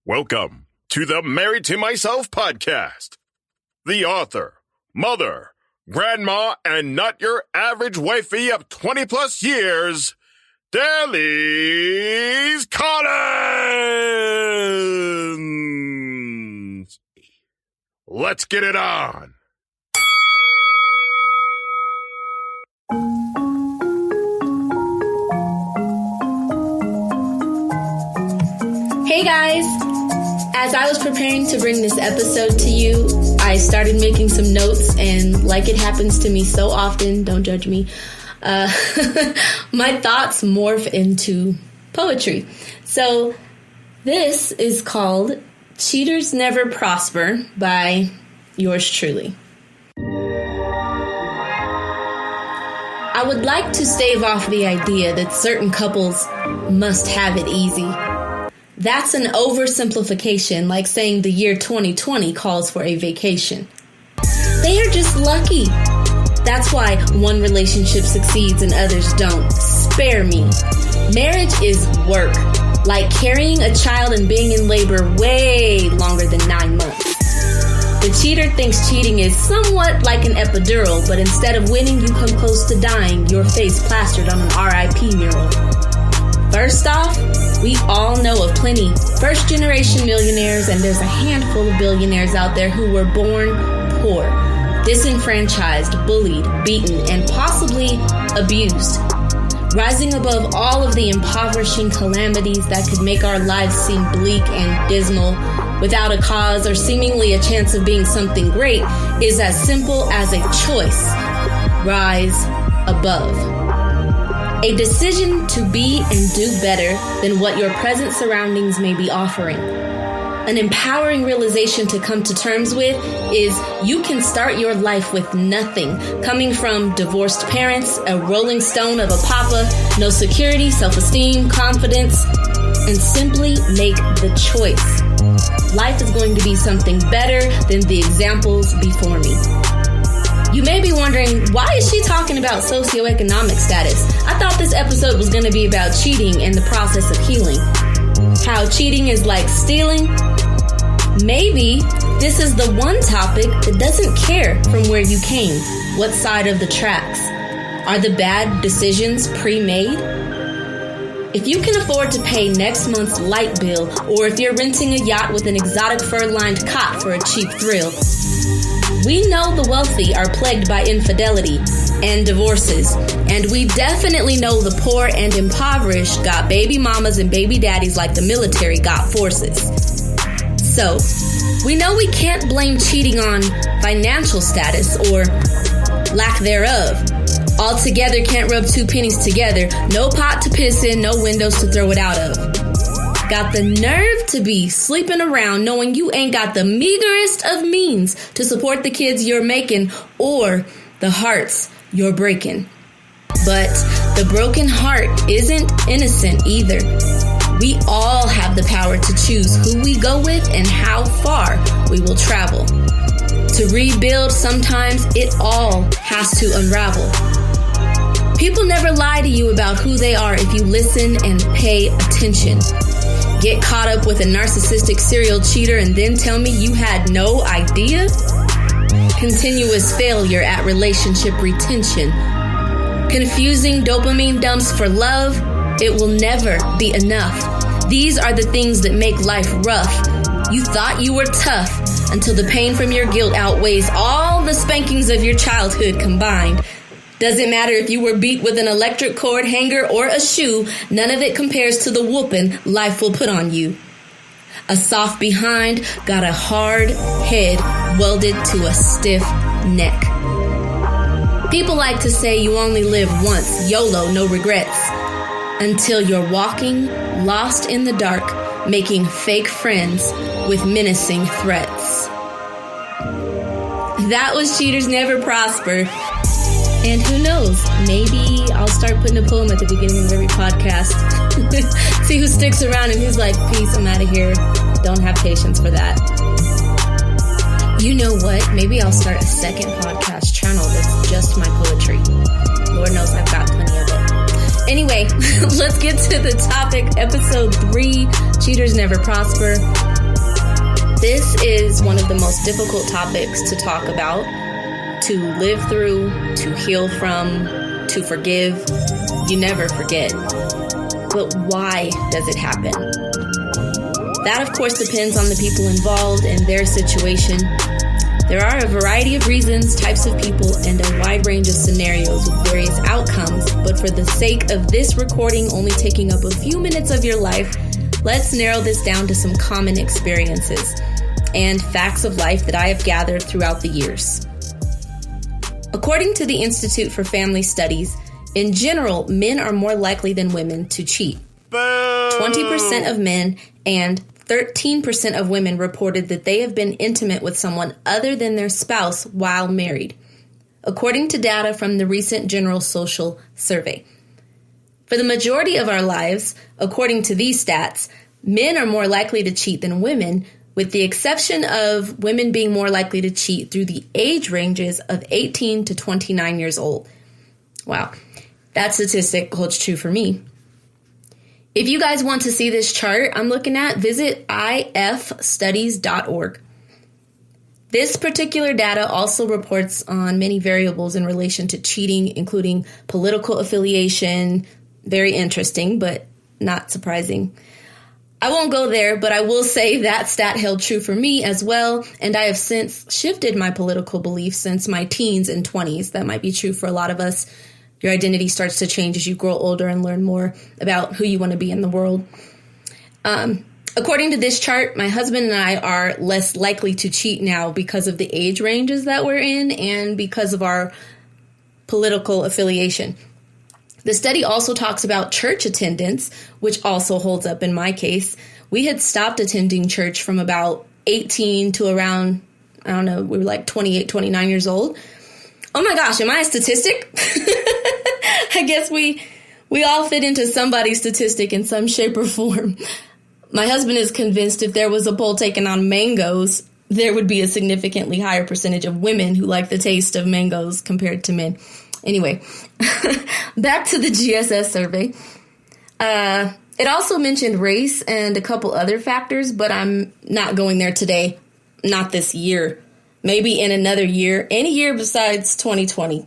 Welcome to the Married to Myself podcast. The author, mother, grandma, and not your average wifey of 20 plus years, Dalys Collins. Let's get it on. Hey guys! As I was preparing to bring this episode to you, I started making some notes, and like it happens to me so often, don't judge me, my thoughts morph into poetry. So this is called Cheaters Never Prosper by yours truly. I would like to stave off the idea that certain couples must have it easy. That's an oversimplification, like saying the year 2020 calls for a vacation. They are just lucky. That's why one relationship succeeds and others don't. Spare me. Marriage is work, like carrying a child and being in labor way longer than 9 months. The cheater thinks cheating is somewhat like an epidural, but instead of winning, you come close to dying, your face plastered on an RIP mural. First off, we all know of plenty first-generation millionaires, and there's a handful of billionaires out there who were born poor, disenfranchised, bullied, beaten, and possibly abused. Rising above all of the impoverishing calamities that could make our lives seem bleak and dismal without a cause or seemingly a chance of being something great is as simple as a choice. Rise above. A decision to be and do better than what your present surroundings may be offering. An empowering realization to come to terms with is you can start your life with nothing, coming from divorced parents, a rolling stone of a papa, no security, self-esteem, confidence, and simply make the choice. Life is going to be something better than the examples before me. You may be wondering, why is she talking about socioeconomic status? I thought this episode was going to be about cheating and the process of healing. How cheating is like stealing? Maybe this is the one topic that doesn't care from where you came, what side of the tracks. Are the bad decisions pre-made? If you can afford to pay next month's light bill, or if you're renting a yacht with an exotic fur-lined cot for a cheap thrill, we know the wealthy are plagued by infidelity and divorces, and we definitely know the poor and impoverished got baby mamas and baby daddies like the military got forces. So, we know we can't blame cheating on financial status or lack thereof. Altogether can't rub two pennies together, no pot to piss in, no windows to throw it out of. Got the nerve to be sleeping around knowing you ain't got the meagerest of means to support the kids you're making or the hearts you're breaking. But the broken heart isn't innocent either. We all have the power to choose who we go with and how far we will travel. To rebuild, sometimes it all has to unravel. People never lie to you about who they are if you listen and pay attention. Get caught up with a narcissistic serial cheater and then tell me you had no idea? Continuous failure at relationship retention. Confusing dopamine dumps for love. It will never be enough. These are the things that make life rough. You thought you were tough until the pain from your guilt outweighs all the spankings of your childhood combined. Doesn't matter if you were beat with an electric cord hanger or a shoe, none of it compares to the whooping life will put on you. A soft behind got a hard head welded to a stiff neck. People like to say you only live once, YOLO, no regrets, until you're walking lost in the dark, making fake friends with menacing threats. That was Cheaters Never Prosper. And who knows, maybe I'll start putting a poem at the beginning of every podcast. See who sticks around and who's like, peace, I'm out of here. Don't have patience for that. You know what? Maybe I'll start a second podcast channel that's just my poetry. Lord knows I've got plenty of it. Anyway, let's get to the topic. Episode 3, Cheaters Never Prosper. This is one of the most difficult topics to talk about, to live through, to heal from, to forgive. You never forget. But why does it happen? That, of course, depends on the people involved and their situation. There are a variety of reasons, types of people, and a wide range of scenarios with various outcomes. But for the sake of this recording only taking up a few minutes of your life, let's narrow this down to some common experiences and facts of life that I have gathered throughout the years. According to the Institute for Family Studies, in general, men are more likely than women to cheat. 20% of men and 13% of women reported that they have been intimate with someone other than their spouse while married, according to data from the recent General Social Survey. For the majority of our lives, according to these stats, men are more likely to cheat than women, with the exception of women being more likely to cheat through the age ranges of 18 to 29 years old. Wow, that statistic holds true for me. If you guys want to see this chart I'm looking at, visit ifstudies.org. This particular data also reports on many variables in relation to cheating, including political affiliation. Very interesting, but not surprising. I won't go there, but I will say that stat held true for me as well, and I have since shifted my political beliefs since my teens and 20s. That might be true for a lot of us. Your identity starts to change as you grow older and learn more about who you want to be in the world. According to this chart, my husband and I are less likely to cheat now because of the age ranges that we're in and because of our political affiliation. The study also talks about church attendance, which also holds up in my case. We had stopped attending church from about 18 to around, we were like 28, 29 years old. Oh my gosh, am I a statistic? I guess we all fit into somebody's statistic in some shape or form. My husband is convinced if there was a poll taken on mangoes, there would be a significantly higher percentage of women who like the taste of mangoes compared to men. Anyway, back to the GSS survey. It also mentioned race and a couple other factors, but I'm not going there today. Not this year. Maybe in another year. Any year besides 2020.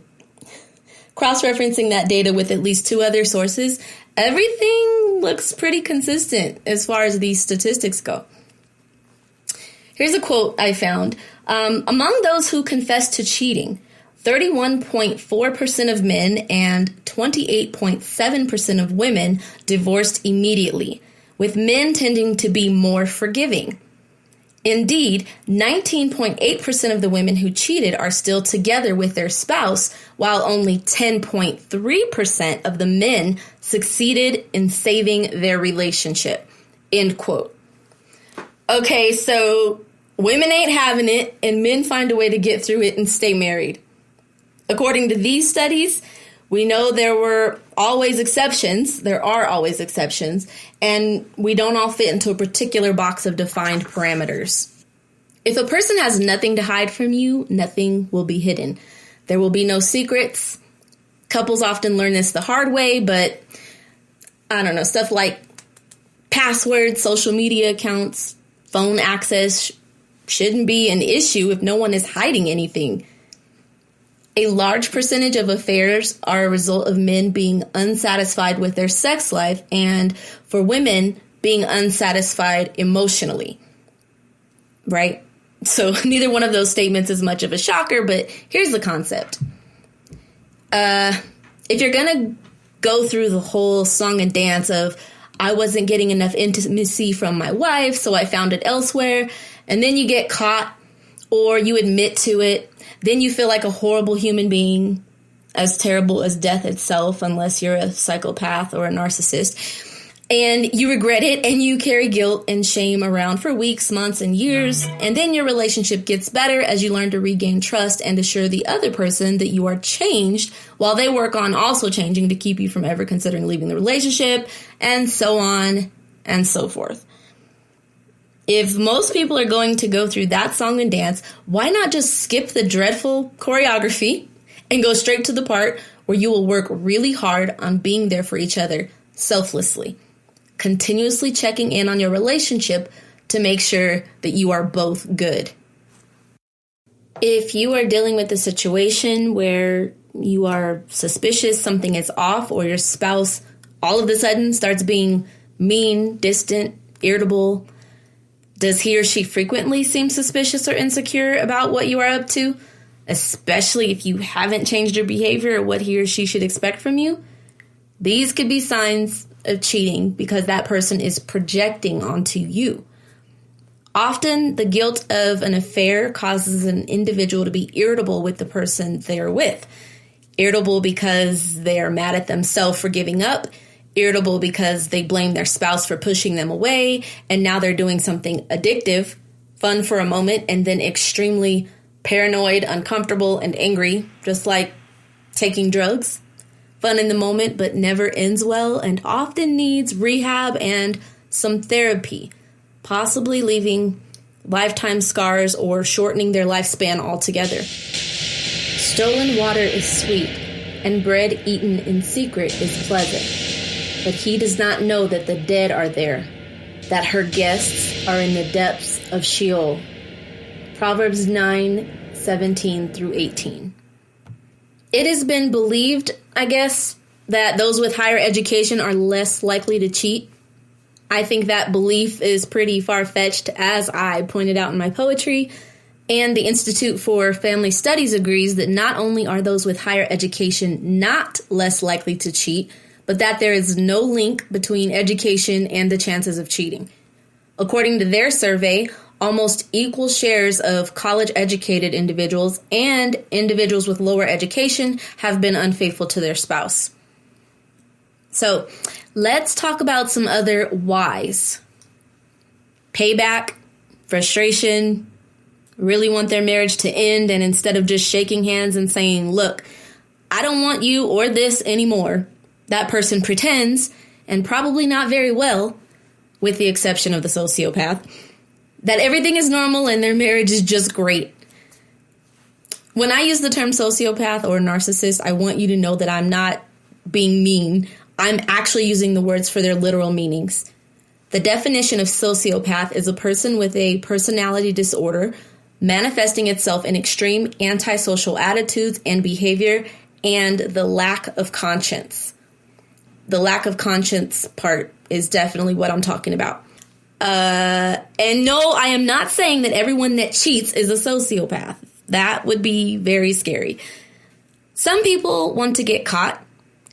Cross-referencing that data with at least two other sources, everything looks pretty consistent as far as these statistics go. Here's a quote I found. Among those who confessed to cheating, 31.4% of men and 28.7% of women divorced immediately, with men tending to be more forgiving. Indeed, 19.8% of the women who cheated are still together with their spouse, while only 10.3% of the men succeeded in saving their relationship. End quote. Okay, so women ain't having it, and men find a way to get through it and stay married. According to these studies, we know there are always exceptions, and we don't all fit into a particular box of defined parameters. If a person has nothing to hide from you, nothing will be hidden. There will be no secrets. Couples often learn this the hard way, but stuff like passwords, social media accounts, phone access shouldn't be an issue if no one is hiding anything. A large percentage of affairs are a result of men being unsatisfied with their sex life and for women being unsatisfied emotionally, right? So neither one of those statements is much of a shocker, but here's the concept. If you're going to go through the whole song and dance of, I wasn't getting enough intimacy from my wife, so I found it elsewhere, and then you get caught or you admit to it, then you feel like a horrible human being, as terrible as death itself, unless you're a psychopath or a narcissist. And you regret it, and you carry guilt and shame around for weeks, months, and years. And then your relationship gets better as you learn to regain trust and assure the other person that you are changed, while they work on also changing to keep you from ever considering leaving the relationship, and so on and so forth. If most people are going to go through that song and dance, why not just skip the dreadful choreography and go straight to the part where you will work really hard on being there for each other selflessly, continuously checking in on your relationship to make sure that you are both good. If you are dealing with a situation where you are suspicious something is off, or your spouse all of a sudden starts being mean, distant, irritable, does he or she frequently seem suspicious or insecure about what you are up to, especially if you haven't changed your behavior or what he or she should expect from you? These could be signs of cheating because that person is projecting onto you. Often, the guilt of an affair causes an individual to be irritable with the person they're with. Irritable because they are mad at themselves for giving up. Irritable because they blame their spouse for pushing them away, and now they're doing something addictive, fun for a moment, and then extremely paranoid, uncomfortable, and angry, just like taking drugs. Fun in the moment, but never ends well, and often needs rehab and some therapy, possibly leaving lifetime scars or shortening their lifespan altogether. Stolen water is sweet, and bread eaten in secret is pleasant. But he does not know that the dead are there, that her guests are in the depths of Sheol. Proverbs 9:17 through 18. It has been believed, I guess, that those with higher education are less likely to cheat. I think that belief is pretty far-fetched, as I pointed out in my poetry, and the Institute for Family Studies agrees that not only are those with higher education not less likely to cheat, but that there is no link between education and the chances of cheating. According to their survey, almost equal shares of college-educated individuals and individuals with lower education have been unfaithful to their spouse. So, let's talk about some other whys. Payback, frustration, really want their marriage to end, and instead of just shaking hands and saying, look, I don't want you or this anymore, that person pretends, and probably not very well, with the exception of the sociopath, that everything is normal and their marriage is just great. When I use the term sociopath or narcissist, I want you to know that I'm not being mean. I'm actually using the words for their literal meanings. The definition of sociopath is a person with a personality disorder manifesting itself in extreme antisocial attitudes and behavior and the lack of conscience. The lack of conscience part is definitely what I'm talking about. And no, I am not saying that everyone that cheats is a sociopath. That would be very scary. Some people want to get caught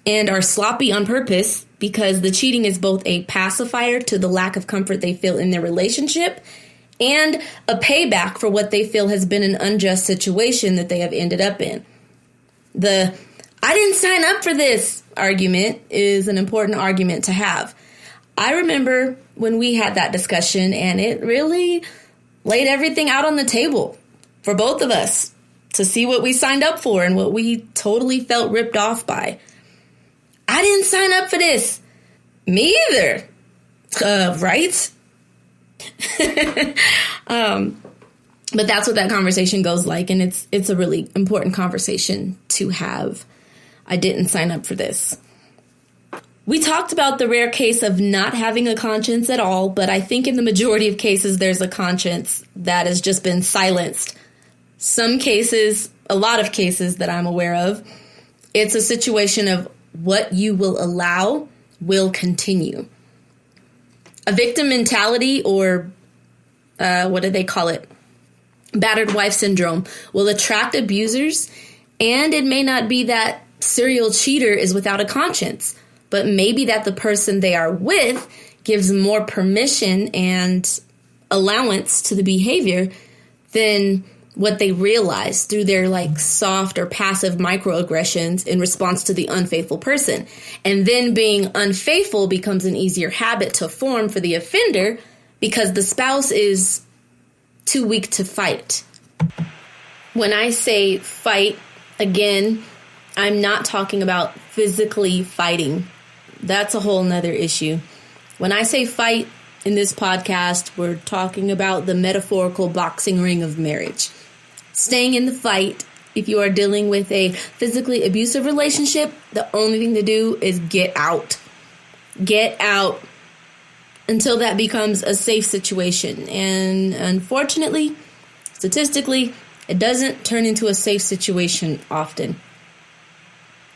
and are sloppy on purpose because the cheating is both a pacifier to the lack of comfort they feel in their relationship and a payback for what they feel has been an unjust situation that they have ended up in. The I didn't sign up for this argument is an important argument to have. I remember when we had that discussion, and it really laid everything out on the table for both of us to see what we signed up for and what we totally felt ripped off by. I didn't sign up for this. Me either. Right? But that's what that conversation goes like, and it's a really important conversation to have. I didn't sign up for this. We talked about the rare case of not having a conscience at all, but I think in the majority of cases there's a conscience that has just been silenced. Some cases, a lot of cases that I'm aware of, it's a situation of what you will allow will continue. A victim mentality, or what do they call it? Battered wife syndrome, will attract abusers, and it may not be that serial cheater is without a conscience, but maybe that the person they are with gives more permission and allowance to the behavior than what they realize through their soft or passive microaggressions in response to the unfaithful person. And then being unfaithful becomes an easier habit to form for the offender because the spouse is too weak to fight. When I say fight, again, I'm not talking about physically fighting. That's a whole nother issue. When I say fight in this podcast, we're talking about the metaphorical boxing ring of marriage. Staying in the fight, if you are dealing with a physically abusive relationship, the only thing to do is get out. Get out. until that becomes a safe situation. And unfortunately, statistically, it doesn't turn into a safe situation often.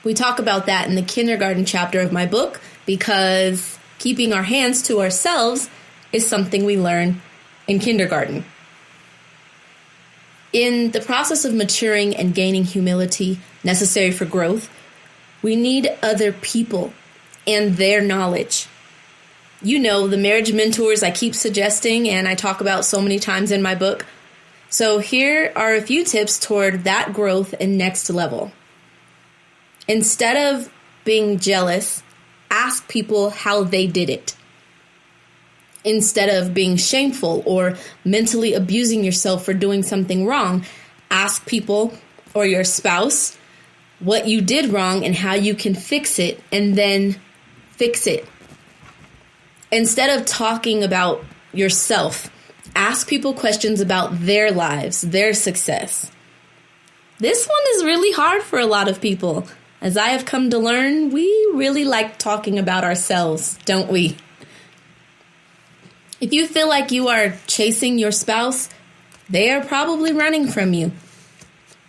We talk about that in the kindergarten chapter of my book because keeping our hands to ourselves is something we learn in kindergarten. In the process of maturing and gaining humility necessary for growth, we need other people and their knowledge. You know, the marriage mentors I keep suggesting and I talk about so many times in my book. So here are a few tips toward that growth and next level. Instead of being jealous, ask people how they did it. Instead of being shameful or mentally abusing yourself for doing something wrong, ask people or your spouse what you did wrong and how you can fix it, and then fix it. Instead of talking about yourself, ask people questions about their lives, their success. This one is really hard for a lot of people. As I have come to learn, we really like talking about ourselves, don't we? If you feel like you are chasing your spouse, they are probably running from you.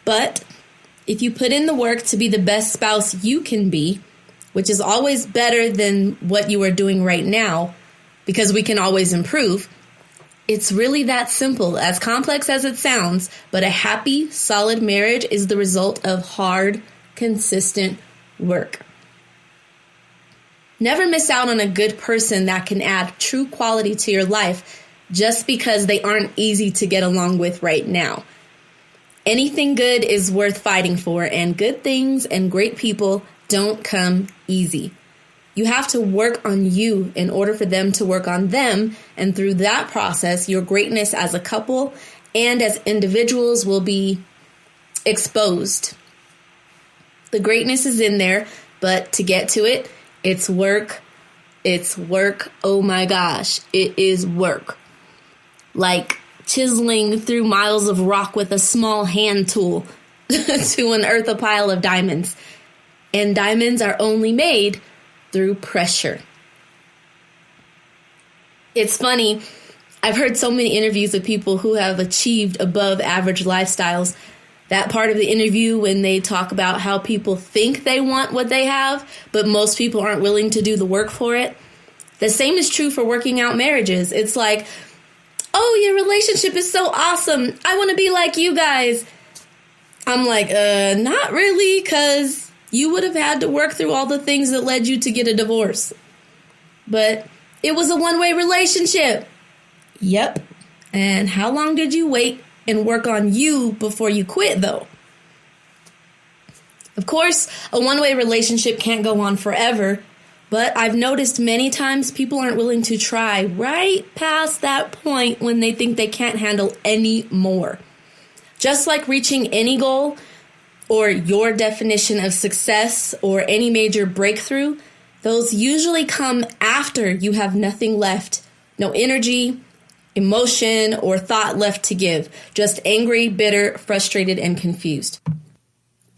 But if you put in the work to be the best spouse you can be, which is always better than what you are doing right now, because we can always improve, it's really that simple, as complex as it sounds, but a happy, solid marriage is the result of hard, consistent work. Never miss out on a good person that can add true quality to your life just because they aren't easy to get along with right now. Anything good is worth fighting for, and good things and great people don't come easy. You have to work on you in order for them to work on them, and through that process, your greatness as a couple and as individuals will be exposed. The greatness is in there, but to get to it, it's work. It's work. Oh my gosh, it is work. Like chiseling through miles of rock with a small hand tool to unearth a pile of diamonds. And diamonds are only made through pressure. It's funny, I've heard so many interviews of people who have achieved above average lifestyles. That part of the interview when they talk about how people think they want what they have, but most people aren't willing to do the work for it. The same is true for working out marriages. It's like, oh, your relationship is so awesome. I want to be like you guys. I'm like, not really, because you would have had to work through all the things that led you to get a divorce. But it was a one-way relationship. Yep. And how long did you wait and work on you before you quit, though? Of course, a one-way relationship can't go on forever, but I've noticed many times people aren't willing to try right past that point when they think they can't handle any more. Just like reaching any goal or your definition of success or any major breakthrough, those usually come after you have nothing left, no energy, emotion, or thought left to give, just angry, bitter, frustrated, and confused.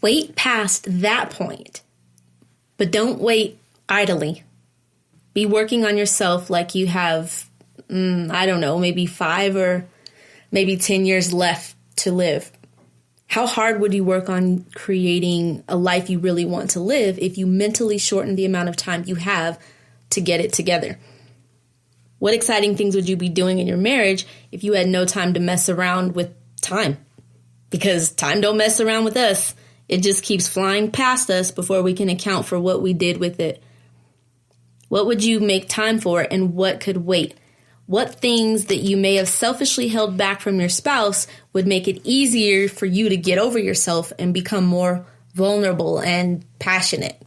Wait past that point, but don't wait idly. Be working on yourself like you have, maybe 5 or maybe 10 years left to live. How hard would you work on creating a life you really want to live if you mentally shorten the amount of time you have to get it together? What exciting things would you be doing in your marriage if you had no time to mess around with time? Because time don't mess around with us. It just keeps flying past us before we can account for what we did with it. What would you make time for and what could wait? What things that you may have selfishly held back from your spouse would make it easier for you to get over yourself and become more vulnerable and passionate?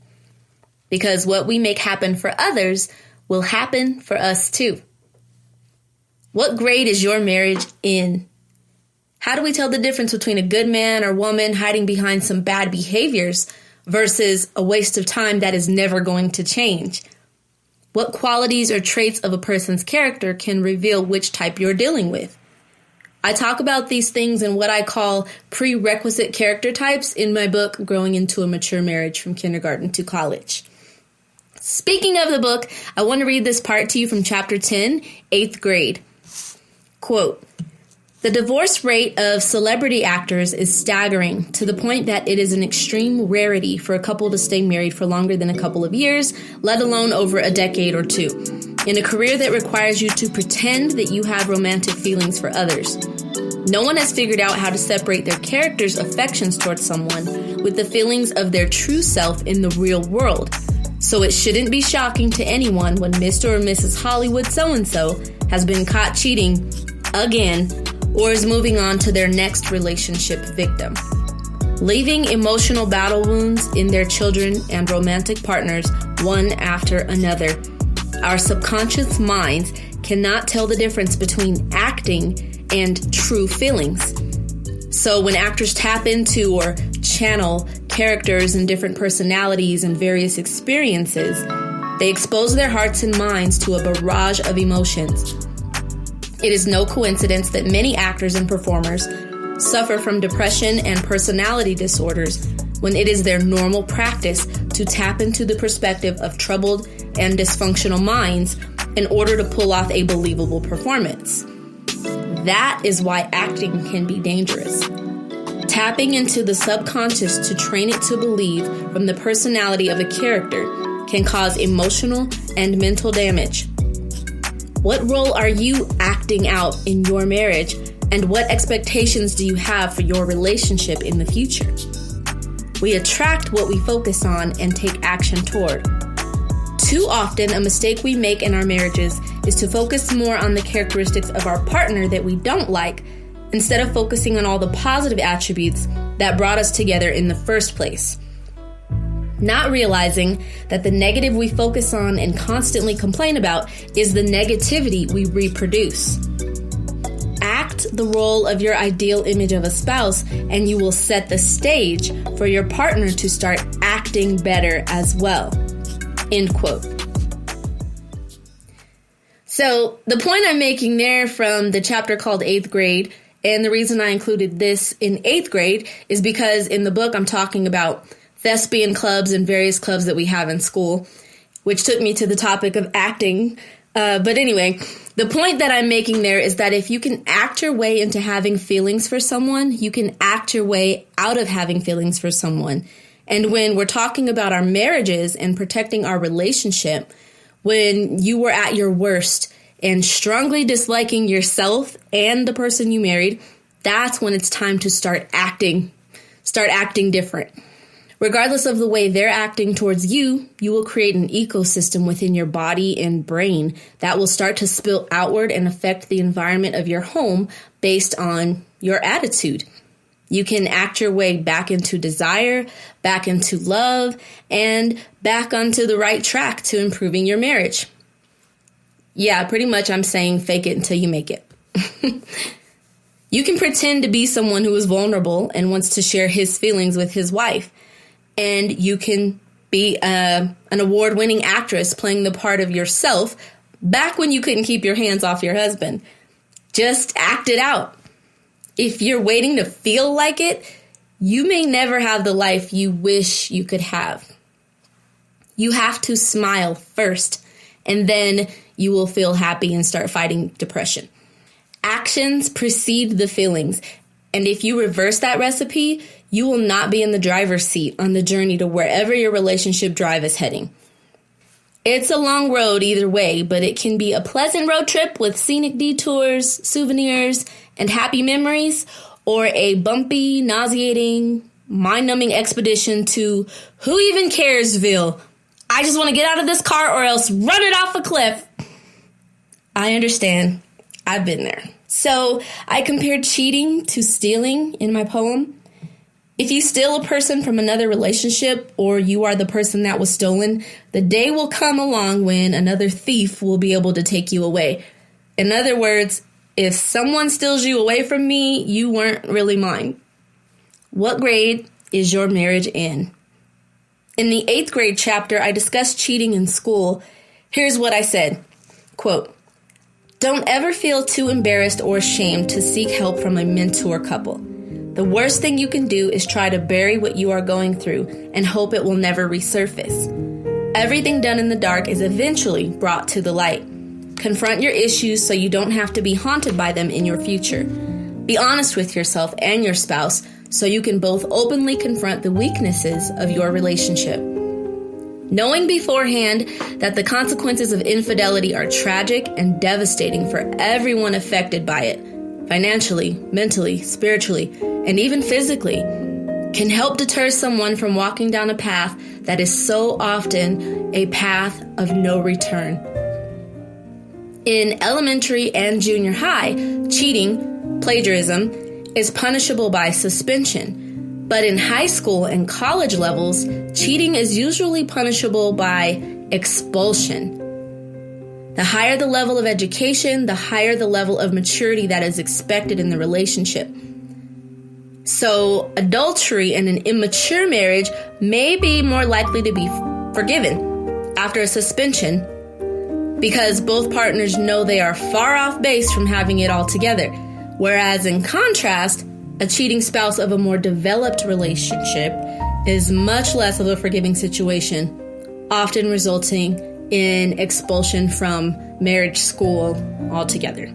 Because what we make happen for others will happen for us too. What grade is your marriage in? How do we tell the difference between a good man or woman hiding behind some bad behaviors versus a waste of time that is never going to change? What qualities or traits of a person's character can reveal which type you're dealing with? I talk about these things in what I call prerequisite character types in my book, Growing into a Mature Marriage from Kindergarten to College. Speaking of the book, I want to read this part to you from chapter 10, 8th grade. Quote, "The divorce rate of celebrity actors is staggering to the point that it is an extreme rarity for a couple to stay married for longer than a couple of years, let alone over a decade or two, in a career that requires you to pretend that you have romantic feelings for others. No one has figured out how to separate their character's affections towards someone with the feelings of their true self in the real world. So it shouldn't be shocking to anyone when Mr. or Mrs. Hollywood so-and-so has been caught cheating again or is moving on to their next relationship victim, leaving emotional battle wounds in their children and romantic partners one after another. Our subconscious minds cannot tell the difference between acting and true feelings. So when actors tap into or channel characters and different personalities and various experiences, they expose their hearts and minds to a barrage of emotions. It is no coincidence that many actors and performers suffer from depression and personality disorders when it is their normal practice to tap into the perspective of troubled and dysfunctional minds in order to pull off a believable performance. That is why acting can be dangerous. Tapping into the subconscious to train it to believe from the personality of a character can cause emotional and mental damage. What role are you acting out in your marriage, and what expectations do you have for your relationship in the future? We attract what we focus on and take action toward. Too often, a mistake we make in our marriages is to focus more on the characteristics of our partner that we don't like, instead of focusing on all the positive attributes that brought us together in the first place. Not realizing that the negative we focus on and constantly complain about is the negativity we reproduce. Act the role of your ideal image of a spouse, and you will set the stage for your partner to start acting better as well." End quote. So the point I'm making there from the chapter called 8th grade, and the reason I included this in 8th grade is because in the book I'm talking about thespian clubs and various clubs that we have in school, which took me to the topic of acting. But anyway, the point that I'm making there is that if you can act your way into having feelings for someone, you can act your way out of having feelings for someone. And when we're talking about our marriages and protecting our relationship, when you were at your worst and strongly disliking yourself and the person you married, that's when it's time to start acting different. Regardless of the way they're acting towards you, you will create an ecosystem within your body and brain that will start to spill outward and affect the environment of your home based on your attitude. You can act your way back into desire, back into love, and back onto the right track to improving your marriage. Yeah, pretty much I'm saying fake it until you make it. You can pretend to be someone who is vulnerable and wants to share his feelings with his wife. And you can be an award-winning actress playing the part of yourself back when you couldn't keep your hands off your husband. Just act it out. If you're waiting to feel like it, you may never have the life you wish you could have. You have to smile first, and then you will feel happy and start fighting depression. Actions precede the feelings, and if you reverse that recipe, you will not be in the driver's seat on the journey to wherever your relationship drive is heading. It's a long road either way, but it can be a pleasant road trip with scenic detours, souvenirs, and happy memories, or a bumpy, nauseating, mind-numbing expedition to who even caresville. I just want to get out of this car or else run it off a cliff. I understand. I've been there. So I compared cheating to stealing in my poem. If you steal a person from another relationship, or you are the person that was stolen, the day will come along when another thief will be able to take you away. In other words, if someone steals you away from me, you weren't really mine. What grade is your marriage in? In the 8th grade chapter, I discussed cheating in school. Here's what I said, quote, "Don't ever feel too embarrassed or ashamed to seek help from a mentor couple. The worst thing you can do is try to bury what you are going through and hope it will never resurface. Everything done in the dark is eventually brought to the light. Confront your issues so you don't have to be haunted by them in your future. Be honest with yourself and your spouse so you can both openly confront the weaknesses of your relationship. Knowing beforehand that the consequences of infidelity are tragic and devastating for everyone affected by it, financially, mentally, spiritually, and even physically, can help deter someone from walking down a path that is so often a path of no return. In elementary and junior high, cheating, plagiarism, is punishable by suspension. But in high school and college levels, cheating is usually punishable by expulsion. The higher the level of education, the higher the level of maturity that is expected in the relationship. So, adultery in an immature marriage may be more likely to be forgiven after a suspension because both partners know they are far off base from having it all together. Whereas in contrast, a cheating spouse of a more developed relationship is much less of a forgiving situation, often resulting in expulsion from marriage school altogether.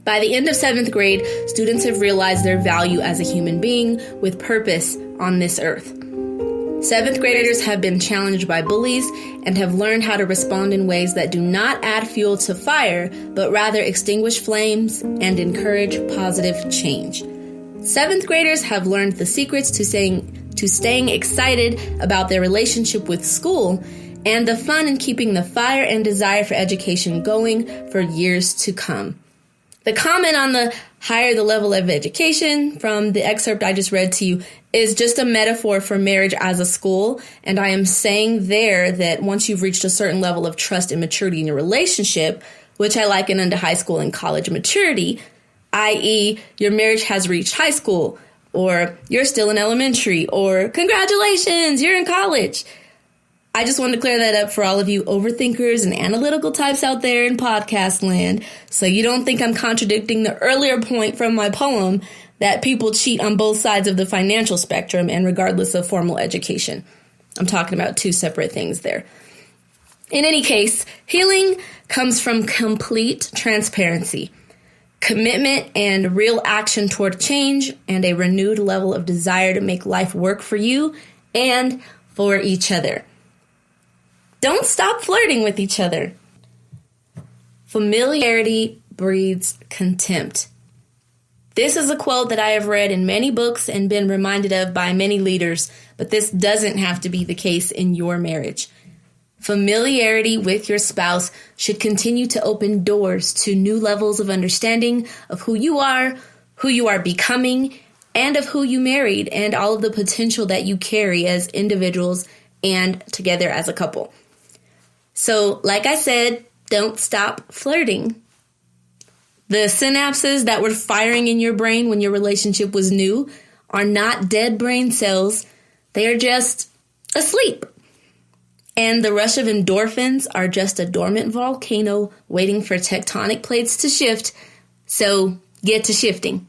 By the end of 7th grade, students have realized their value as a human being with purpose on this earth. 7th graders have been challenged by bullies and have learned how to respond in ways that do not add fuel to fire, but rather extinguish flames and encourage positive change. 7th graders have learned the secrets to staying excited about their relationship with school and the fun in keeping the fire and desire for education going for years to come. The comment on the higher the level of education from the excerpt I just read to you is just a metaphor for marriage as a school. And I am saying there that once you've reached a certain level of trust and maturity in your relationship, which I liken unto high school and college maturity, i.e. your marriage has reached high school, or you're still in elementary, or congratulations, you're in college. I just wanted to clear that up for all of you overthinkers and analytical types out there in podcast land, so you don't think I'm contradicting the earlier point from my poem that people cheat on both sides of the financial spectrum and regardless of formal education. I'm talking about two separate things there. In any case, healing comes from complete transparency, commitment and real action toward change, and a renewed level of desire to make life work for you and for each other. Don't stop flirting with each other. Familiarity breeds contempt. This is a quote that I have read in many books and been reminded of by many leaders, but this doesn't have to be the case in your marriage. Familiarity with your spouse should continue to open doors to new levels of understanding of who you are becoming, and of who you married, and all of the potential that you carry as individuals and together as a couple. So, like I said, don't stop flirting. The synapses that were firing in your brain when your relationship was new are not dead brain cells. They are just asleep. And the rush of endorphins are just a dormant volcano waiting for tectonic plates to shift. So, get to shifting.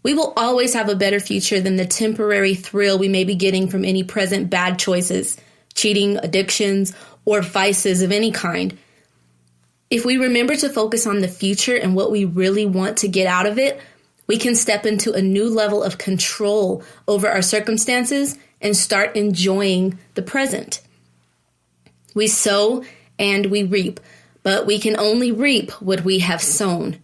We will always have a better future than the temporary thrill we may be getting from any present bad choices, cheating, addictions, or vices of any kind. If we remember to focus on the future and what we really want to get out of it, we can step into a new level of control over our circumstances and start enjoying the present. We sow and we reap, but we can only reap what we have sown.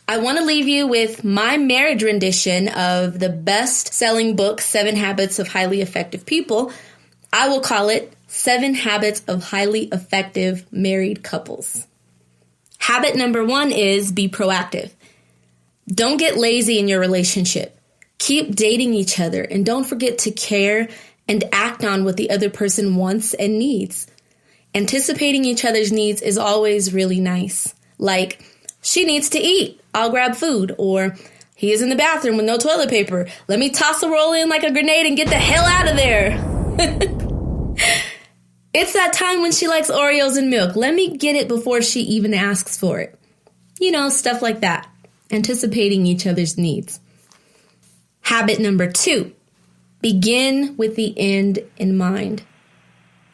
I want to leave you with my marriage rendition of the best-selling book, 7 Habits of Highly Effective People. I will call it 7 Habits of Highly Effective Married Couples. Habit number 1 is be proactive. Don't get lazy in your relationship. Keep dating each other and don't forget to care and act on what the other person wants and needs. Anticipating each other's needs is always really nice. Like, she needs to eat, I'll grab food. Or, he is in the bathroom with no toilet paper. Let me toss a roll in like a grenade and get the hell out of there. It's that time when she likes Oreos and milk. Let me get it before she even asks for it. You know, stuff like that. Anticipating each other's needs. Habit number 2. Begin with the end in mind.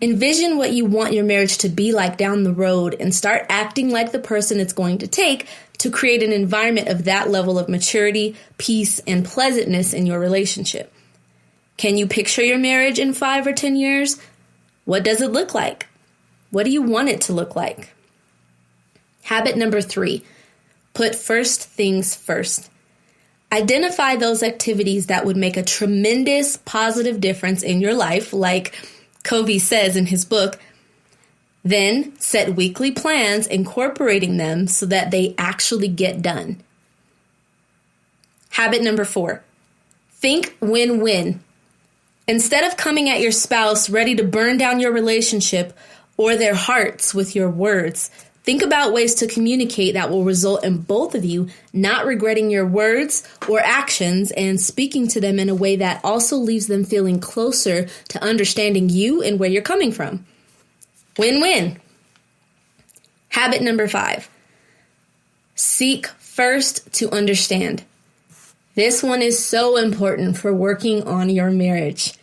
Envision what you want your marriage to be like down the road and start acting like the person it's going to take to create an environment of that level of maturity, peace, and pleasantness in your relationship. Can you picture your marriage in 5 or 10 years? What does it look like? What do you want it to look like? Habit number 3, put first things first. Identify those activities that would make a tremendous positive difference in your life, like Covey says in his book. Then set weekly plans incorporating them so that they actually get done. Habit number 4, think win-win. Instead of coming at your spouse ready to burn down your relationship or their hearts with your words, think about ways to communicate that will result in both of you not regretting your words or actions and speaking to them in a way that also leaves them feeling closer to understanding you and where you're coming from. Win-win. Habit number 5, seek first to understand. This one is so important for working on your marriage.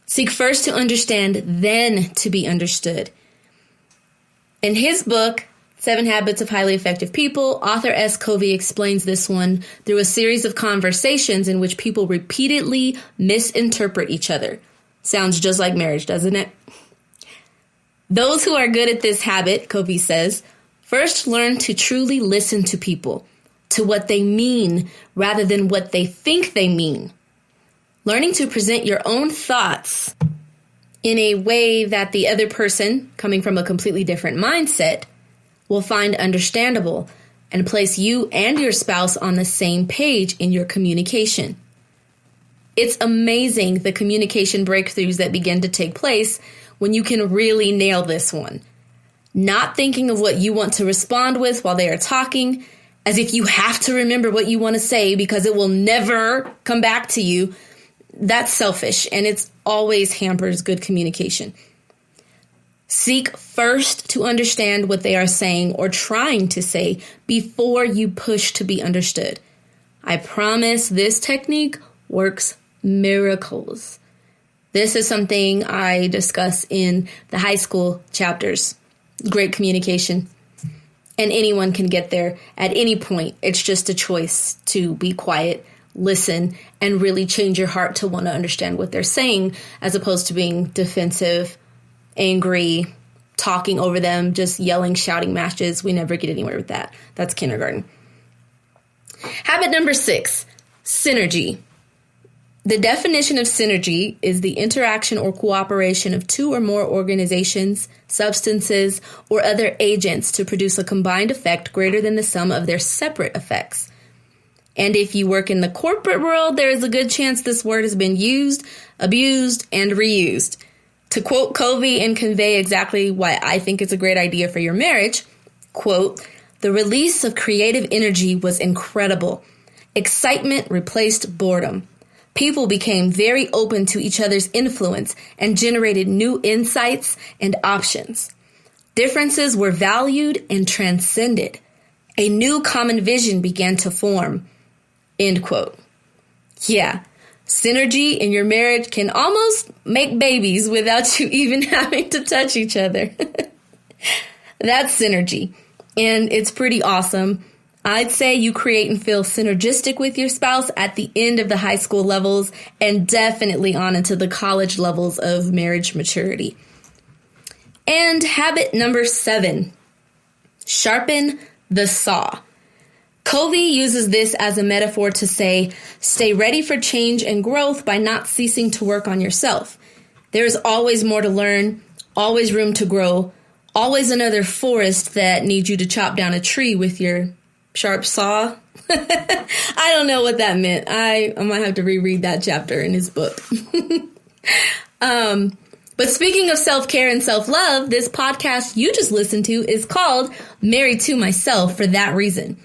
Seek first to understand, then to be understood. In his book, 7 Habits of Highly Effective People, author S. Covey explains this one through a series of conversations in which people repeatedly misinterpret each other. Sounds just like marriage, doesn't it? Those who are good at this habit, Covey says, first learn to truly listen to people, to what they mean rather than what they think they mean. Learning to present your own thoughts in a way that the other person, coming from a completely different mindset, will find understandable and place you and your spouse on the same page in your communication. It's amazing the communication breakthroughs that begin to take place when you can really nail this one. Not thinking of what you want to respond with while they are talking, as if you have to remember what you want to say because it will never come back to you. That's selfish, and it's always hampers good communication. Seek first to understand what they are saying or trying to say before you push to be understood. I promise this technique works miracles. This is something I discuss in the high school chapters. Great communication. And anyone can get there at any point. It's just a choice to be quiet, listen, and really change your heart to want to understand what they're saying, as opposed to being defensive, angry, talking over them, just yelling, shouting matches. We never get anywhere with that. That's kindergarten. Habit number 6, synergy. The definition of synergy is the interaction or cooperation of 2 or more organizations, substances, or other agents to produce a combined effect greater than the sum of their separate effects. And if you work in the corporate world, there is a good chance this word has been used, abused, and reused. To quote Covey and convey exactly why I think it's a great idea for your marriage, quote, "The release of creative energy was incredible. Excitement replaced boredom. People became very open to each other's influence and generated new insights and options. Differences were valued and transcended. A new common vision began to form." End quote. Yeah, synergy in your marriage can almost make babies without you even having to touch each other. That's synergy, and it's pretty awesome. I'd say you create and feel synergistic with your spouse at the end of the high school levels and definitely on into the college levels of marriage maturity. And habit number 7, sharpen the saw. Covey uses this as a metaphor to say, stay ready for change and growth by not ceasing to work on yourself. There is always more to learn, always room to grow, always another forest that needs you to chop down a tree with your sharp saw. I don't know what that meant. I might have to reread that chapter in his book. But speaking of self-care and self-love, this podcast you just listened to is called Married to Myself for that reason.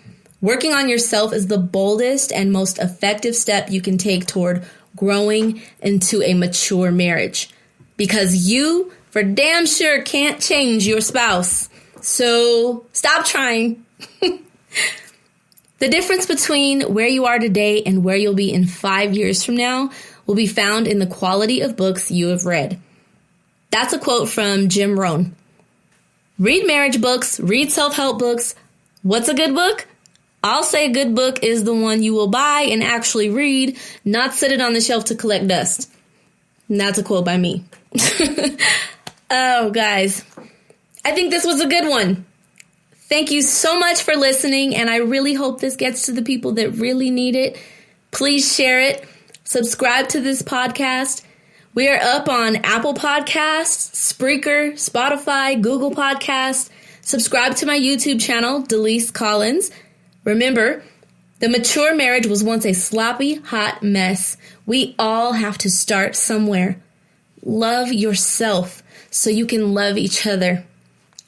Working on yourself is the boldest and most effective step you can take toward growing into a mature marriage. Because you, for damn sure, can't change your spouse. So stop trying. The difference between where you are today and where you'll be in 5 years from now will be found in the quality of books you have read. That's a quote from Jim Rohn. Read marriage books, read self-help books. What's a good book? I'll say a good book is the one you will buy and actually read, not sit it on the shelf to collect dust. And that's a quote by me. Oh, guys, I think this was a good one. Thank you so much for listening, and I really hope this gets to the people that really need it. Please share it. Subscribe to this podcast. We are up on Apple Podcasts, Spreaker, Spotify, Google Podcasts. Subscribe to my YouTube channel, Delise Collins. Remember, the mature marriage was once a sloppy, hot mess. We all have to start somewhere. Love yourself so you can love each other.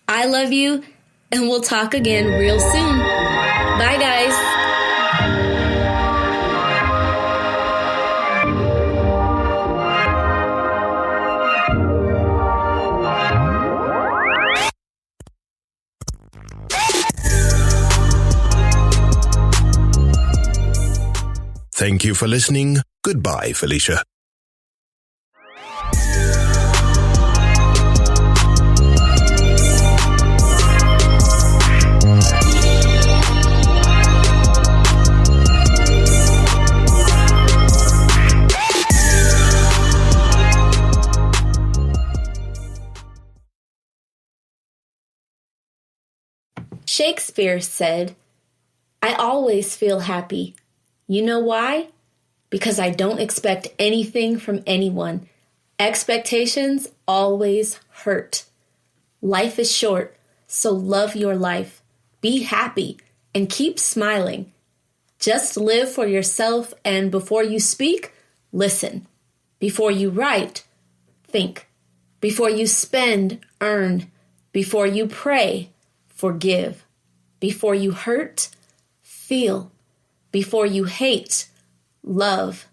I love you, and we'll talk again real soon. Bye, guys. Thank you for listening. Goodbye, Felicia. Shakespeare said, "I always feel happy. You know why? Because I don't expect anything from anyone. Expectations always hurt. Life is short, so love your life. Be happy and keep smiling. Just live for yourself, and before you speak, listen. Before you write, think. Before you spend, earn. Before you pray, forgive. Before you hurt, feel. Before you hate, love.